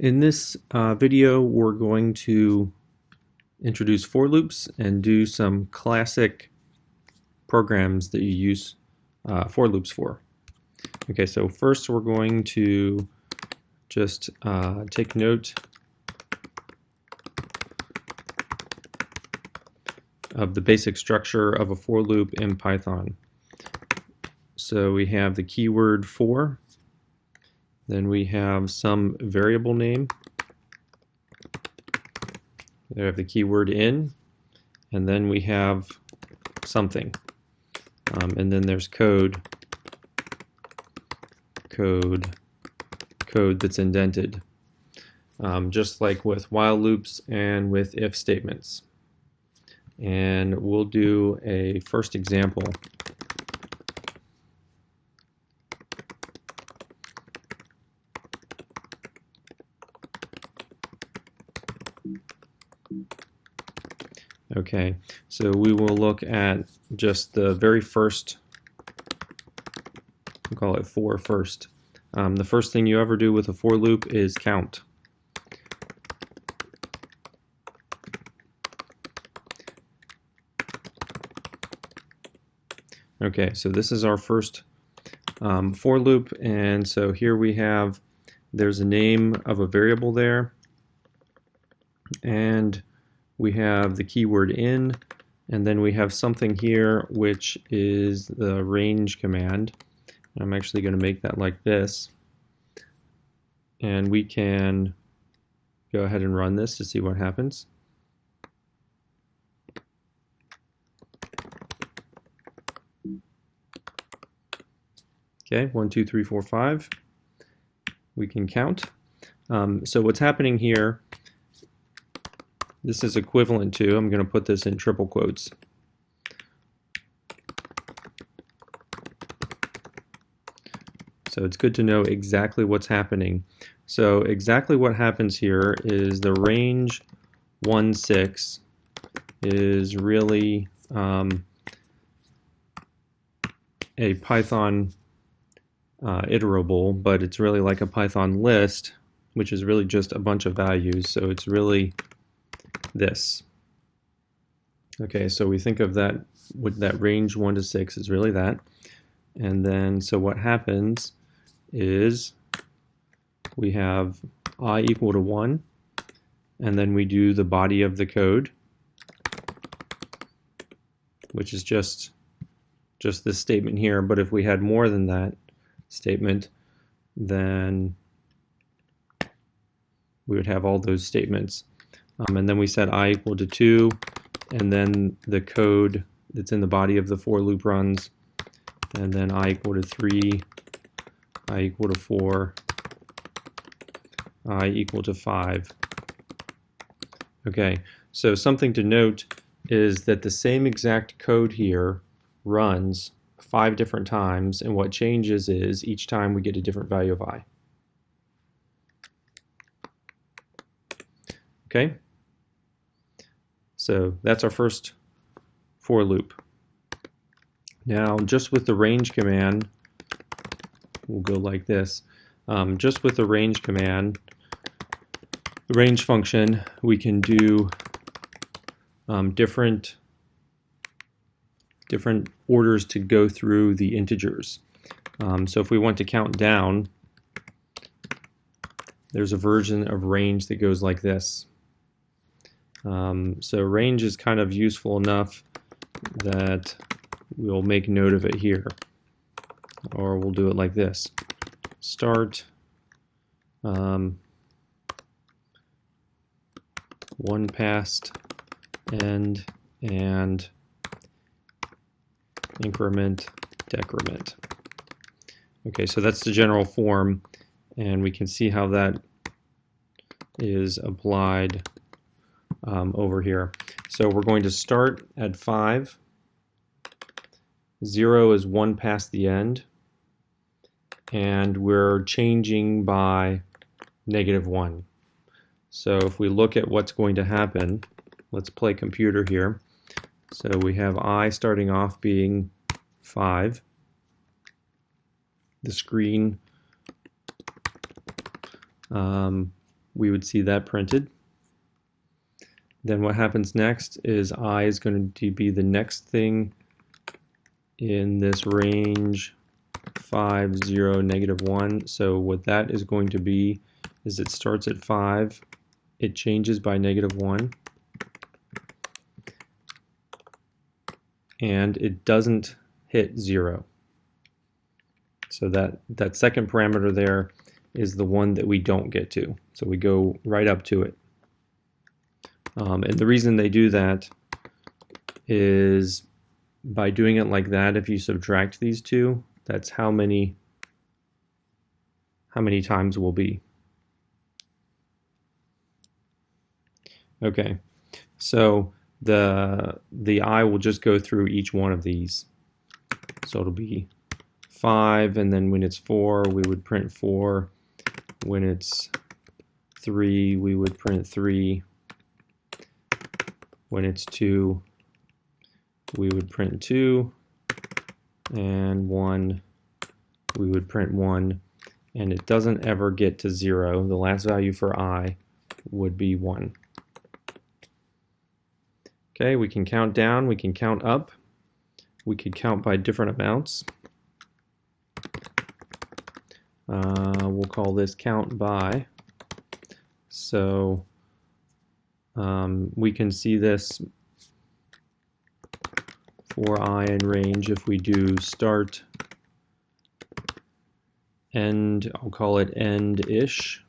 In this video, we're going to introduce for loops and do some classic programs that you use for loops for. Okay, so first we're going to just take note of the basic structure of a for loop in Python. So we have the keyword for, then we have some variable name, we have the keyword in, and then we have something. And then there's code that's indented, just like with while loops and with if statements. And we'll do a first example. Okay, so we will look at just the very first, we'll call it for first. The first thing you ever do with a for loop is count. Okay, so this is our first for loop, and so here we have, there's a name of a variable there, and we have the keyword in, and then we have something here which is the range command. I'm actually going to make that like this, and we can go ahead and run this to see what happens. Okay, 1, 2, 3, 4, 5. We can count. So what's happening here, this is equivalent to, I'm going to put this in triple quotes. So it's good to know exactly what's happening. So exactly what happens here is the range 1, 6 is really a Python iterable, but it's really like a Python list, which is really just a bunch of values. So it's really this. Okay, so we think of that with that range 1 to 6 is really that. And then so what happens is we have I equal to 1, and then we do the body of the code, which is just this statement here. But if we had more than that statement, then we would have all those statements. And then we set I equal to 2, and then the code that's in the body of the for loop runs, and then I equal to 3, I equal to 4, I equal to 5. Okay, so something to note is that the same exact code here runs 5 different times, and what changes is each time we get a different value of I. Okay, so that's our first for loop. Now, just with the range command, we'll go like this. Just with the range command, the range function, we can do different orders to go through the integers. So if we want to count down, there's a version of range that goes like this. So range is kind of useful enough that we'll make note of it here, or we'll do it like this. Start 1 past end and increment decrement. Okay, so that's the general form, and we can see how that is applied over here. So we're going to start at 5. 0 is 1 past the end, and we're changing by -1. So if we look at what's going to happen, let's play computer here. So we have I starting off being 5. The screen we would see that printed. Then what happens next is I is going to be the next thing in this range 5, 0, -1. So what that is going to be is it starts at 5, it changes by -1, and it doesn't hit 0. So that second parameter there is the one that we don't get to. So we go right up to it. And the reason they do that is by doing it like that, if you subtract these two, that's how many times will be. Okay, so the I will just go through each one of these. So it'll be 5, and then when it's 4, we would print 4. When it's 3, we would print 3. When it's 2, we would print 2. And 1, we would print 1. And it doesn't ever get to 0. The last value for I would be 1. Okay, we can count down, we can count up. We could count by different amounts. We'll call this count by. So we can see this for I in range if we do start, end, I'll call it end-ish.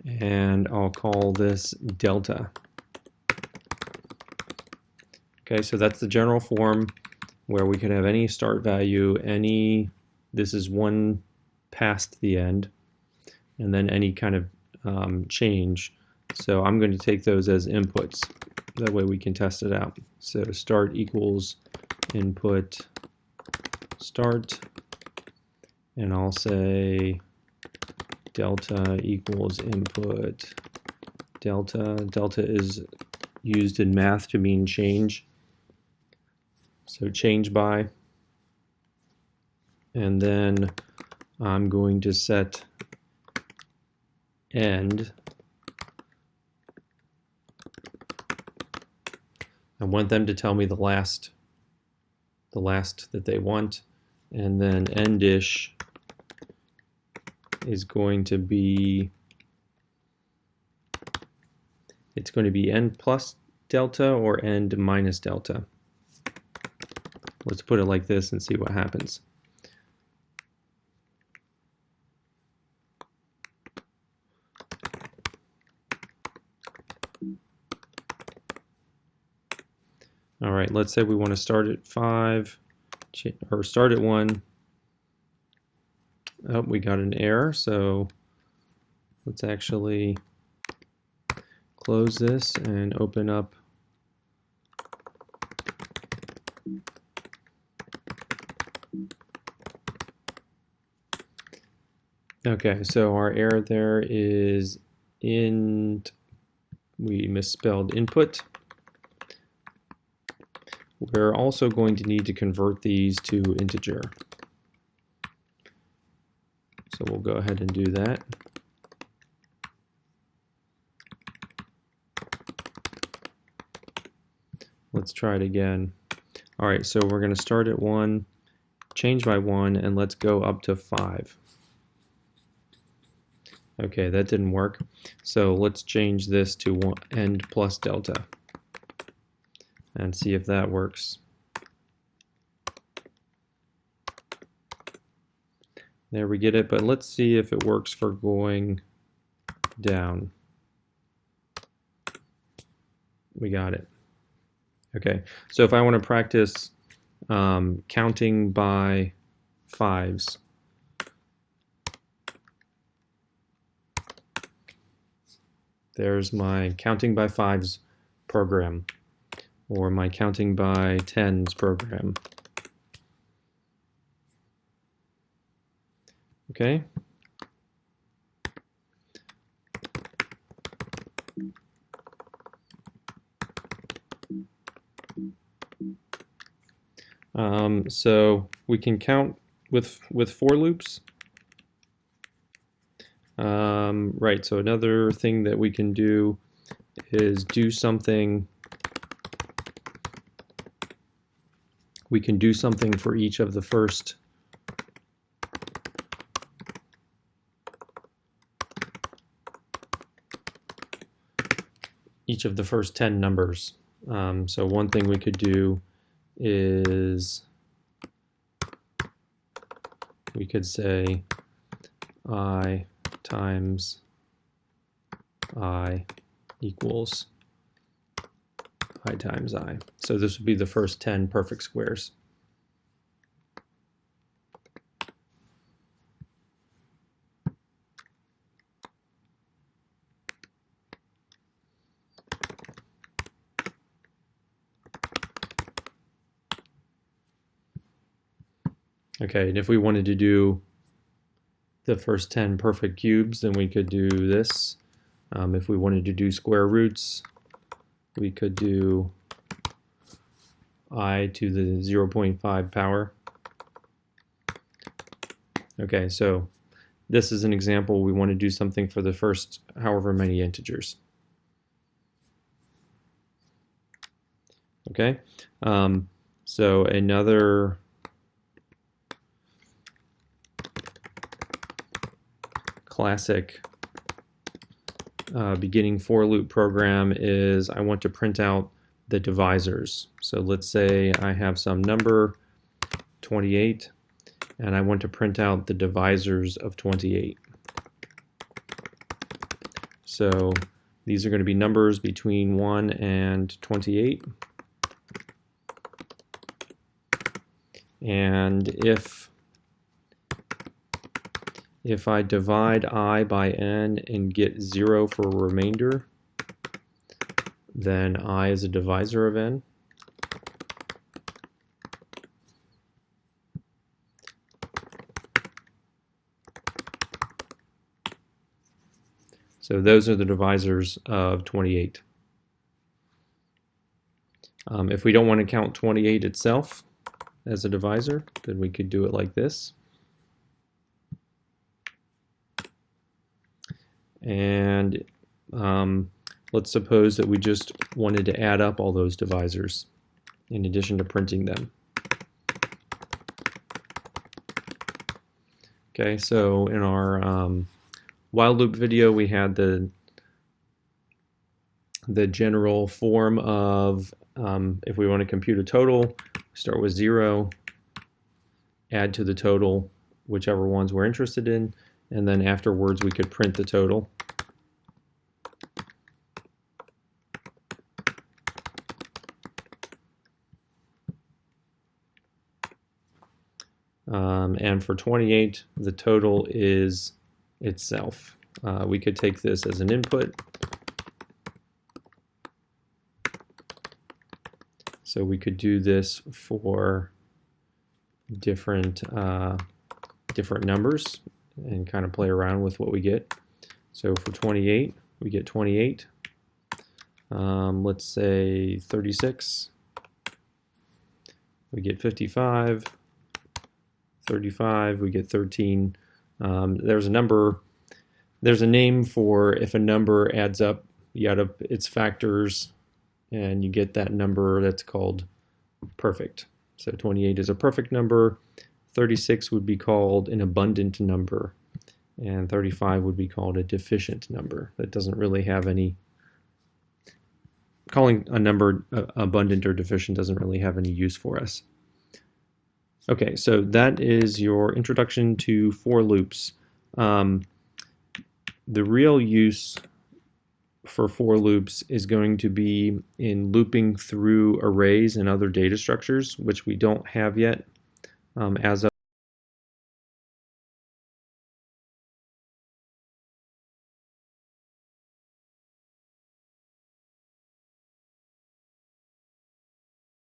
And I'll call this delta. Okay, so that's the general form where we could have any start value, this is 1 past the end, and then any kind of change. So I'm going to take those as inputs. That way we can test it out. So start equals input start, and I'll say delta equals input delta. Delta is used in math to mean change. So change by. And then I'm going to set end. I want them to tell me the last that they want. And then end-ish is going to be, it's going to be end plus delta or end minus delta. Let's put it like this and see what happens. All right, let's say we want to start at 5 or start at 1. Oh, we got an error, so let's actually close this and open up okay, so our error there is we misspelled input. We're also going to need to convert these to integer. So we'll go ahead and do that. Let's try it again. All right, so we're going to start at 1, change by 1, and let's go up to 5. Okay, that didn't work. So let's change this to end plus delta and see if that works. There we get it, but let's see if it works for going down. We got it. Okay, so if I want to practice counting by 5s, there's my counting by 5s program, or my counting by 10s program. Okay. So we can count with for loops. Right, so another thing that we can do is do something. We can do something for each of the first each of the first 10 numbers. So one thing we could do is we could say I times I equals I times I. So this would be the first 10 perfect squares. Okay, and if we wanted to do the first 10 perfect cubes, then we could do this. If we wanted to do square roots, we could do I to the 0.5 power. Okay, so this is an example. We want to do something for the first however many integers. Okay, so another classic beginning for loop program is I want to print out the divisors. So let's say I have some number 28 and I want to print out the divisors of 28. So these are going to be numbers between 1 and 28. And if I divide I by n and get 0 for a remainder, then I is a divisor of n. So those are the divisors of 28. If we don't want to count 28 itself as a divisor, then we could do it like this. And let's suppose that we just wanted to add up all those divisors in addition to printing them. Okay, so in our while loop video, we had the general form of if we want to compute a total, start with 0, add to the total whichever ones we're interested in, and then afterwards we could print the total. And for 28, the total is itself. We could take this as an input. So we could do this for different numbers and kind of play around with what we get. So for 28, we get 28. Let's say 36. We get 55. 35, we get 13. There's a name for if a number adds up, you add up its factors, and you get that number that's called perfect. So 28 is a perfect number, 36 would be called an abundant number, and 35 would be called a deficient number. That doesn't really have any, calling a number abundant or deficient doesn't really have any use for us. Okay, so that is your introduction to for loops. The real use for loops is going to be in looping through arrays and other data structures, which we don't have yet as of